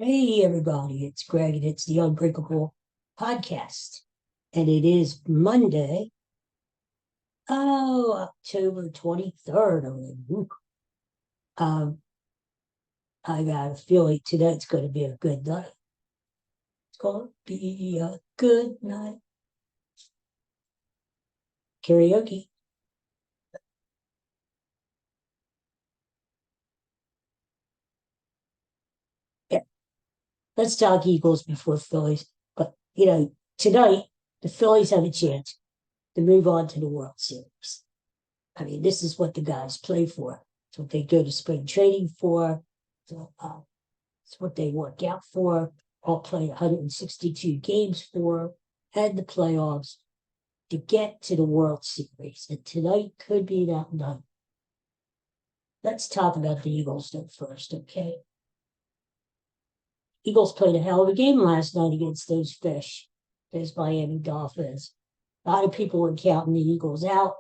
Hey, everybody, it's Greg, and it's the Unbreakable podcast. And it is Monday, October 23rd. Um, I got a feeling tonight's going to be a good night. It's going to be a good night. Karaoke. Yeah, let's talk Eagles before Phillies. But, tonight, the Phillies have a chance to move on to the World Series. I mean, this is what the guys play for. It's what they go to spring training for. So, it's what they work out for. All play 162 games for, and the playoffs to get to the World Series. And tonight could be that night. Let's talk about the Eagles though first, okay? Eagles played a hell of a game last night against those fish, those Miami Dolphins. A lot of people were counting the Eagles out.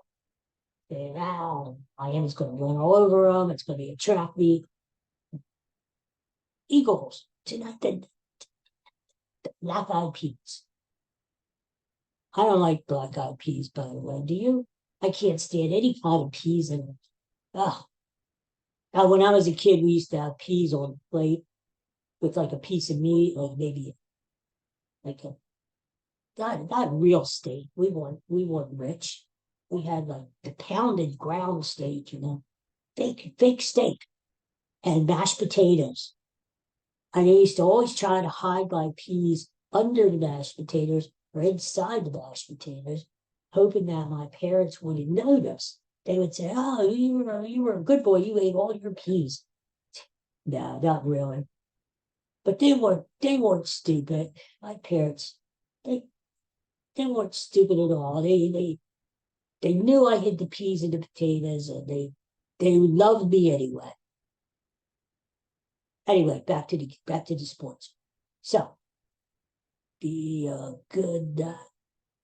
Miami's going to run all over them. It's going to be a track meet. Eagles tonight, the Black Eyed Peas. I don't like black eyed peas, by the way. Do you? I can't stand any kind of peas in it. Ugh. Now, when I was a kid, we used to have peas on the plate with like a piece of meat, or maybe like a not real steak. We weren't rich. We had like the pounded ground steak, fake steak and mashed potatoes. And I used to always try to hide my peas under the mashed potatoes or inside the mashed potatoes, hoping that my parents wouldn't notice. They would say, "Oh, you were a good boy. You ate all your peas." No, not really. But they weren't stupid. My parents, they they weren't stupid at all. They knew I hid the peas and the potatoes, and they loved me anyway. Anyway, back to the sports. So the good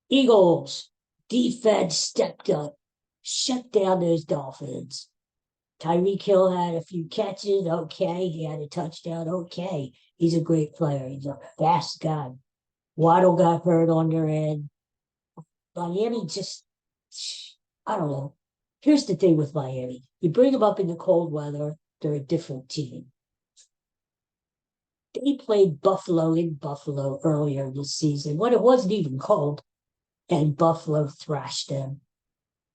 Eagles defense stepped up, shut down those Dolphins. Tyreek Hill had a few catches. Okay. He had a touchdown. Okay. He's a great player. He's a fast guy. Waddle got hurt on their end. Miami just, I don't know. Here's the thing with Miami. You bring them up in the cold weather, they're a different team. They played Buffalo in Buffalo earlier this season when it wasn't even cold, and Buffalo thrashed them.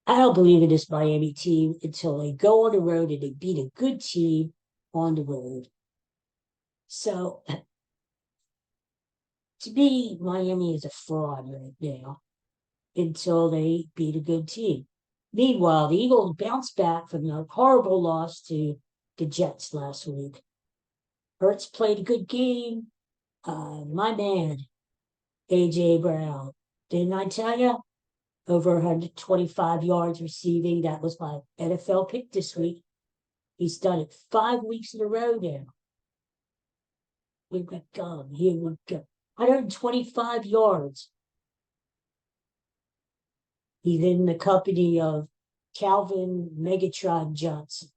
I don't believe in this Miami team until they go on the road and they beat a good team on the road. So to me, Miami is a fraud right now until they beat a good team. Meanwhile, the Eagles bounced back from a horrible loss to the Jets last week. Hurts played a good game. My man, AJ Brown. Didn't I tell you? Over 125 yards receiving. That was my NFL pick this week. He's done it 5 weeks in a row now. Here we go. Here we go. 125 yards. He's in the company of Calvin Megatron Johnson.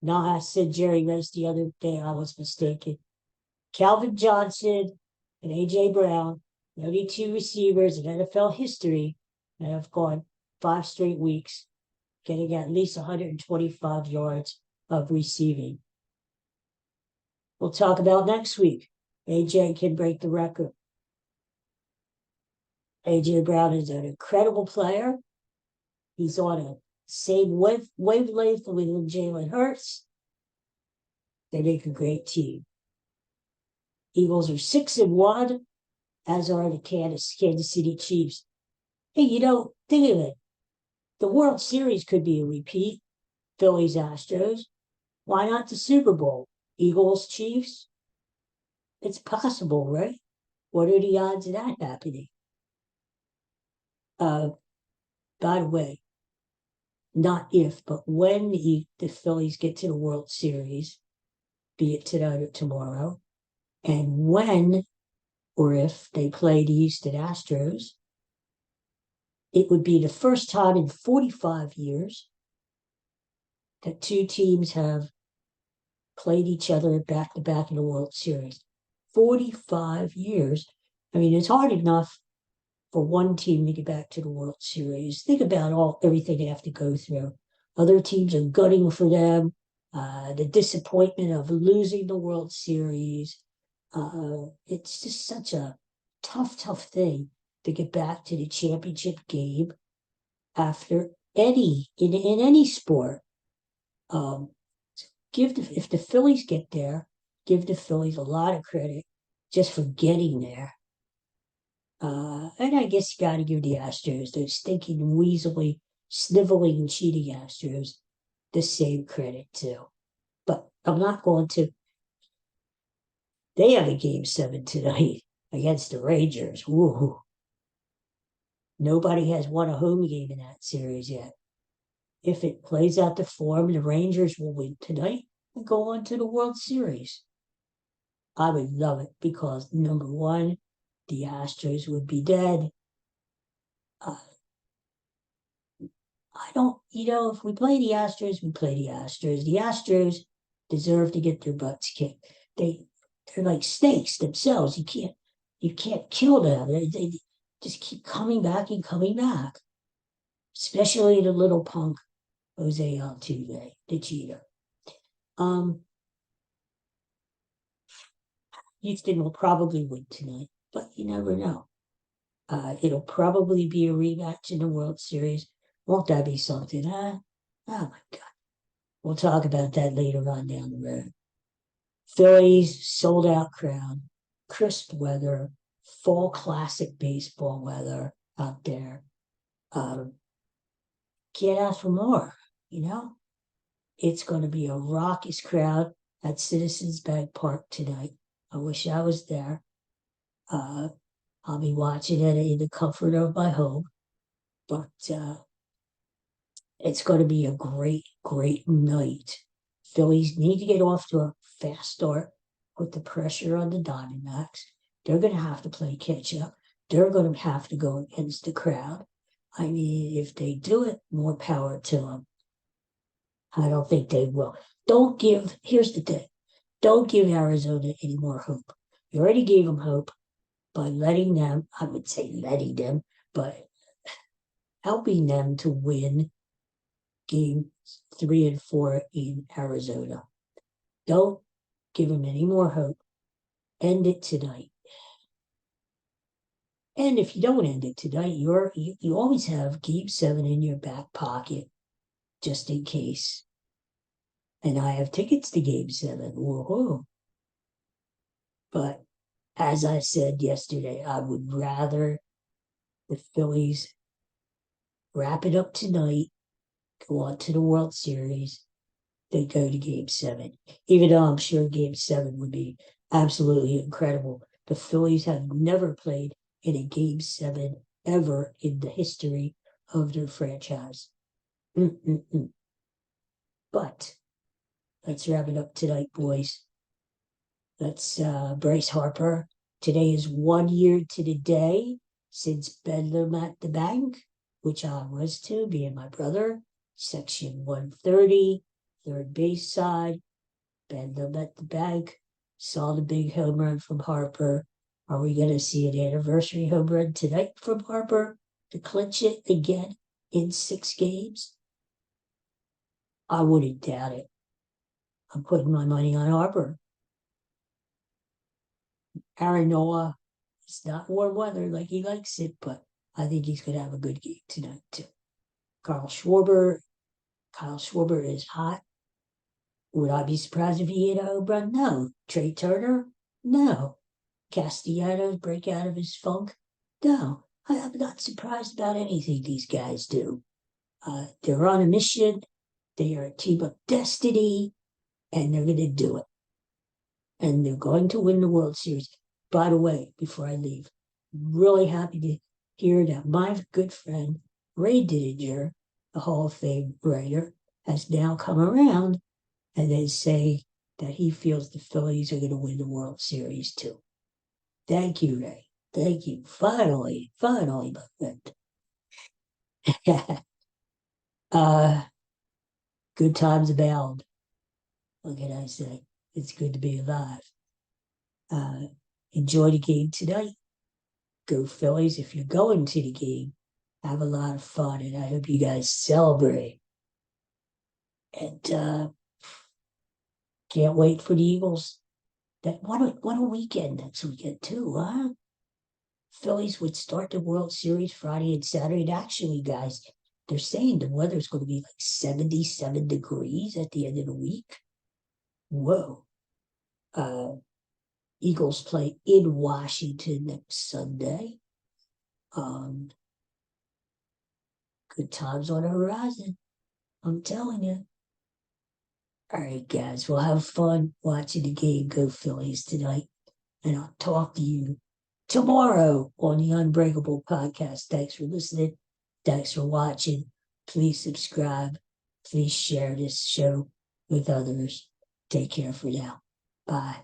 No, I said Jerry Rice the other day. I was mistaken. Calvin Johnson and A.J. Brown, the only two receivers in NFL history that have gone 5 straight weeks, getting at least 125 yards of receiving. We'll talk about next week. A.J. can break the record. A.J. Brown is an incredible player. He's on a same wavelength with Jalen Hurts. They make a great team. Eagles are 6-1, as are the Kansas City Chiefs. Hey, think of it. The World Series could be a repeat. Phillies Astros. Why not the Super Bowl? Eagles Chiefs? It's possible, right? What are the odds of that happening? By the way, not if, but when the Phillies get to the World Series, be it tonight or tomorrow, and when or if they play the Houston Astros, it would be the first time in 45 years that two teams have played each other back to back in the World Series. 45 years. I mean, it's hard enough for one team to get back to the World Series. Think about everything they have to go through. Other teams are gutting for them. The disappointment of losing the World Series. It's just such a tough thing to get back to the championship game after in any sport. Um, if the Phillies get there, give the Phillies a lot of credit just for getting there. And I guess you got to give the Astros, those stinking, weaselly, sniveling, cheating Astros, the same credit too. But I'm not going to. They have a game 7 tonight against the Rangers. Woo. Nobody has won a home game in that series yet. If it plays out to form, the Rangers will win tonight and go on to the World Series. I would love it because, number one, the Astros would be dead. I don't, if we play the Astros, we play the Astros. The Astros deserve to get their butts kicked. They're like snakes themselves. You can't kill them. They just keep coming back and coming back. Especially the little punk Jose Altuve, the cheater. Houston will probably win tonight, but you never know. It'll probably be a rematch in the World Series. Won't that be something, huh? Oh my God. We'll talk about that later on down the road. Phillies, sold out crowd, crisp weather, fall classic baseball weather out there. Can't ask for more, you know? It's going to be a raucous crowd at Citizens Bank Park tonight. I wish I was there. I'll be watching it in the comfort of my home, but it's going to be a great night. Phillies need to get off to a fast start, put the pressure on the Diamondbacks. They're going to have to play catch up. They're going to have to go against the crowd. I mean, if they do it, more power to them. I don't think they will. Here's the thing. Don't give Arizona any more hope. You already gave them hope by I would say letting them, but helping them to win game 3 and 4 in Arizona. Don't give them any more hope. End it tonight. And if you don't end it tonight, you always have game 7 in your back pocket just in case. And I have tickets to game 7. Whoa. But as I said yesterday, I would rather the Phillies wrap it up tonight, go on to the World Series, than go to game 7. Even though I'm sure game 7 would be absolutely incredible. The Phillies have never played in a game 7 ever in the history of their franchise. But let's wrap it up tonight, boys. Let's Bryce Harper. Today is 1 year to the day since Bedlam at the Bank, which I was to, being my brother. Section 130, third base side. Bedlam at the Bank. Saw the big home run from Harper. Are we going to see an anniversary home run tonight from Harper to clinch it again in 6 games? I wouldn't doubt it. I'm putting my money on Harper. Aaron Noah, it's not warm weather like he likes it, but I think he's going to have a good game tonight, too. Kyle Schwarber is hot. Would I be surprised if he hit a home run? No. Trey Turner? No. Castellanos break out of his funk? No. I'm not surprised about anything these guys do. They're on a mission. They are a team of destiny, and they're going to do it. And they're going to win the World Series. By the way, before I leave, really happy to hear that my good friend, Ray Didinger, the Hall of Fame writer, has now come around and then say that he feels the Phillies are going to win the World Series too. Thank you, Ray. Thank you. Finally, my friend. Good times abound. What can I say? It's good to be alive. enjoy the game tonight. Go Phillies. If you're going to the game, have a lot of fun, and I hope you guys celebrate. And can't wait for the Eagles. What a weekend next weekend too, huh? Phillies would start the World Series Friday and Saturday. And actually, guys, they're saying the weather's going to be like 77 degrees at the end of the week. Whoa. Eagles play in Washington next Sunday. Good times on the horizon. I'm telling you. All right, guys, we'll have fun watching the game go Phillies tonight. And I'll talk to you tomorrow on the Unbreakable podcast. Thanks for listening. Thanks for watching. Please subscribe. Please share this show with others. Take care for now. Bye.